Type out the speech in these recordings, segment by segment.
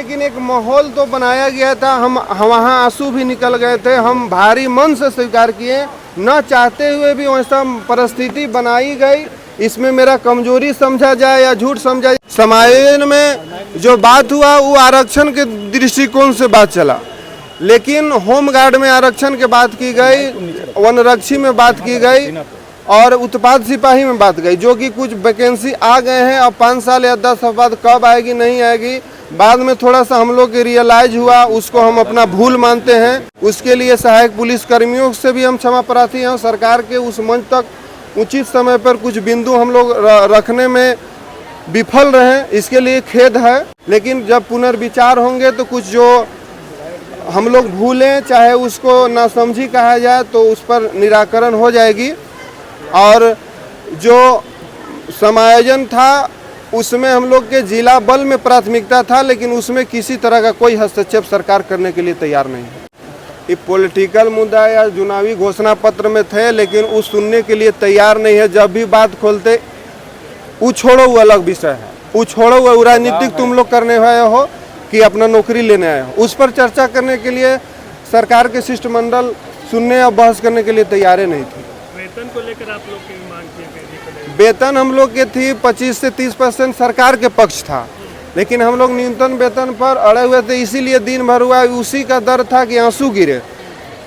लेकिन एक माहौल तो बनाया गया था, हम वहाँ आंसू भी निकल गए थे, हम भारी मन से स्वीकार किए, न चाहते हुए भी वैसा परिस्थिति बनाई गई। इसमें मेरा कमजोरी समझा जाए या झूठ समझा जाए, समायोजन में जो बात हुआ वो आरक्षण के दृष्टिकोण से बात चला, लेकिन होमगार्ड में आरक्षण के बात की गई, वनरक्षी में बात की गई और उत्पाद सिपाही में बात गई, जो कि कुछ वैकेंसी आ गए हैं। अब 5 साल या 10 साल बाद कब आएगी नहीं आएगी, बाद में थोड़ा सा हम लोग के रियलाइज हुआ, उसको हम अपना भूल मानते हैं। उसके लिए सहायक पुलिस कर्मियों से भी हम क्षमा प्रार्थी हैं। सरकार के उस मंच तक उचित समय पर कुछ बिंदु हम लोग रखने में विफल रहे, इसके लिए खेद है। लेकिन जब पुनर्विचार होंगे तो कुछ जो हम लोग भूलें, चाहे उसको नासमझी कहा जाए, तो उस पर निराकरण हो जाएगी। और जो समायोजन था उसमें हम लोग के जिला बल में प्राथमिकता था, लेकिन उसमें किसी तरह का कोई हस्तक्षेप सरकार करने के लिए तैयार नहीं है। ये पॉलिटिकल मुद्दा या चुनावी घोषणा पत्र में थे, लेकिन उस सुनने के लिए तैयार नहीं है। जब भी बात खोलते वो छोड़ो, वो अलग विषय है, वो छोड़ो, वो राजनीतिक तुम लोग करने आए हो कि अपना नौकरी लेने आए हो, उस पर चर्चा करने के लिए सरकार के शिष्टमंडल सुनने या बहस करने के लिए तैयार नहीं थी। वेतन को लेकर आप लोग की मांग थी? वेतन हम लोग के थी 25 से 30% सरकार के पक्ष था, लेकिन हम लोग न्यूनतम वेतन पर अड़े हुए थे, इसीलिए दिन भर हुआ। उसी का डर था कि आंसू गिरे,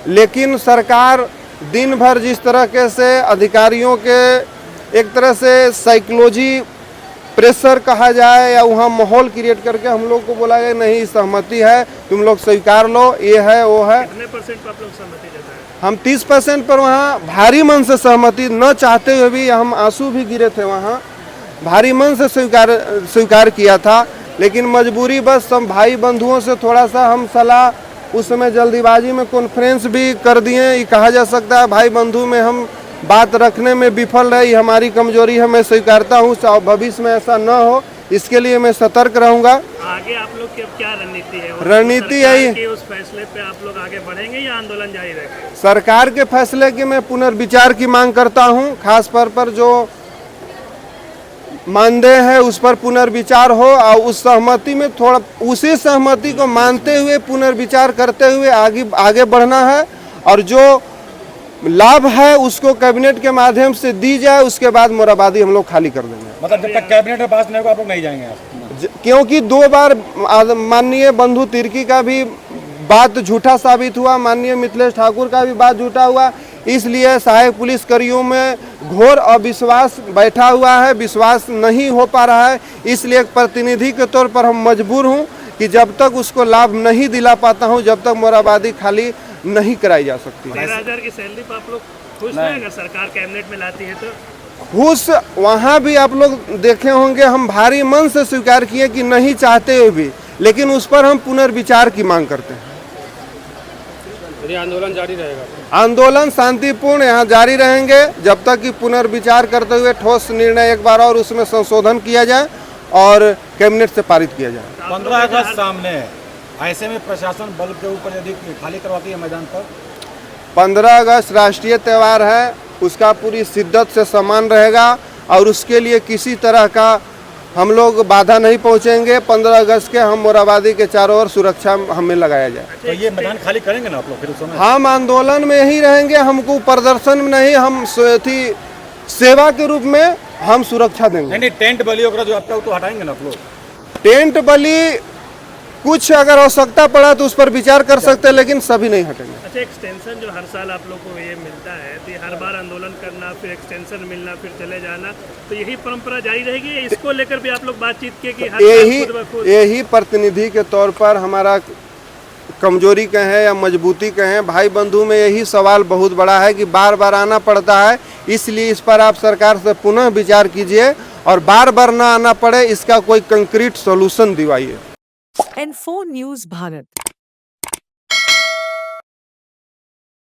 लेकिन सरकार दिन भर जिस तरह के से अधिकारियों के एक तरह से साइकोलॉजी प्रेशर कहा जाए या वहाँ माहौल क्रिएट करके हम लोग को बोला गया नहीं सहमति है, तुम लोग स्वीकार लो, ये है वो है। कितने परसेंट पर आप लोग सहमति जताए? हम 30% पर वहाँ भारी मन से सहमति, न चाहते हुए भी हम आंसू भी गिरे थे, वहाँ भारी मन से स्वीकार किया था। लेकिन मजबूरी बस हम भाई बंधुओं से थोड़ा सा हम सलाह उस समय जल्दीबाजी में कॉन्फ्रेंस भी कर दिए। ये कहा जा सकता है भाई बंधु में हम बात रखने में विफल रहे, ये हमारी कमजोरी है, मैं स्वीकारता हूँ। भविष्य में ऐसा न हो, इसके लिए मैं सतर्क रहूँगा। आगे आप लोग की अब क्या रणनीति है? रणनीति यही, उस फैसले पे आप लोग आगे बढ़ेंगे या आंदोलन जारी रखेंगे? सरकार के फैसले की मैं पुनर्विचार की मांग करता हूं, खास तौर पर जो मानदेय है उस पर पुनर्विचार हो और उस सहमति में थोड़ा उसी सहमति को मानते हुए पुनर्विचार करते हुए आगे बढ़ना है। और जो लाभ है उसको कैबिनेट के माध्यम से दी जाए, उसके बाद मोराबादी हम लोग खाली कर देंगे। मतलब जब तक कैबिनेट में पास नहीं होगा आप लोग नहीं जाएंगे? क्योंकि 2 बार माननीय बंधु तिर्की का भी बात झूठा साबित हुआ, माननीय मिथिलेश ठाकुर का भी बात झूठा हुआ, इसलिए सहायक पुलिस कर्मियों में घोर अविश्वास बैठा हुआ है, विश्वास नहीं हो पा रहा है। इसलिए एक प्रतिनिधि के तौर पर हम मजबूर हूं कि जब तक उसको लाभ नहीं दिला पाता हूं, जब तक मोराबादी खाली नहीं कराई जा सकती। 13,000 की सैलरी पर आप लोग खुश हैं? अगर सरकार कैबिनेट में लाती है तो खुश, वहाँ भी आप लोग देखे होंगे हम भारी मन से स्वीकार किए कि नहीं चाहते हुए भी, लेकिन उस पर हम पुनर्विचार की मांग करते हैं। आंदोलन जारी रहेगा? आंदोलन शांतिपूर्ण यहाँ जारी रहेंगे जब तक कि पुनर्विचार करते हुए ठोस निर्णय एक बार और उसमें संशोधन किया जाए और कैबिनेट से पारित किया जाए। 15 अगस्त सामने है, ऐसे में प्रशासन बल के ऊपर यदि खाली करवाती है मैदान पर? 15 अगस्त राष्ट्रीय त्यौहार है, उसका पूरी शिद्दत से सम्मान रहेगा और उसके लिए किसी तरह का हम लोग बाधा नहीं पहुंचेंगे। 15 अगस्त के हम मोराबादी के चारों ओर सुरक्षा हमें लगाया जाए। तो ये मैदान खाली करेंगे ना आप लोग फिर उस समय? हम आंदोलन में ही रहेंगे, हमको प्रदर्शन में नहीं, हम सेवा के रूप में हम सुरक्षा देंगे। नहीं, टेंट बलि वगैरह जो आपका तो हटाएंगे ना आप लोग? टेंट बलि कुछ अगर आवश्यकता पड़ा तो उस पर विचार कर सकते हैं, लेकिन सभी नहीं हटेंगे। अच्छा, एक्सटेंशन जो हर साल आप लोग को ये मिलता है, तो हर बार आंदोलन करना, फिर एक्सटेंशन मिलना, फिर चले जाना, तो यही परंपरा जारी रहेगी? इसको लेकर भी आप लोग बातचीत किए कि यही प्रतिनिधि के तौर पर हमारा कमजोरी कहें या मजबूती कहें, भाई बंधु में यही सवाल बहुत बड़ा है कि बार बार आना पड़ता है। इसलिए इस पर आप सरकार से पुनः विचार कीजिए और बार बार ना आना पड़े, इसका कोई कंक्रीट सॉल्यूशन दिवाइए। N4 News Bharat।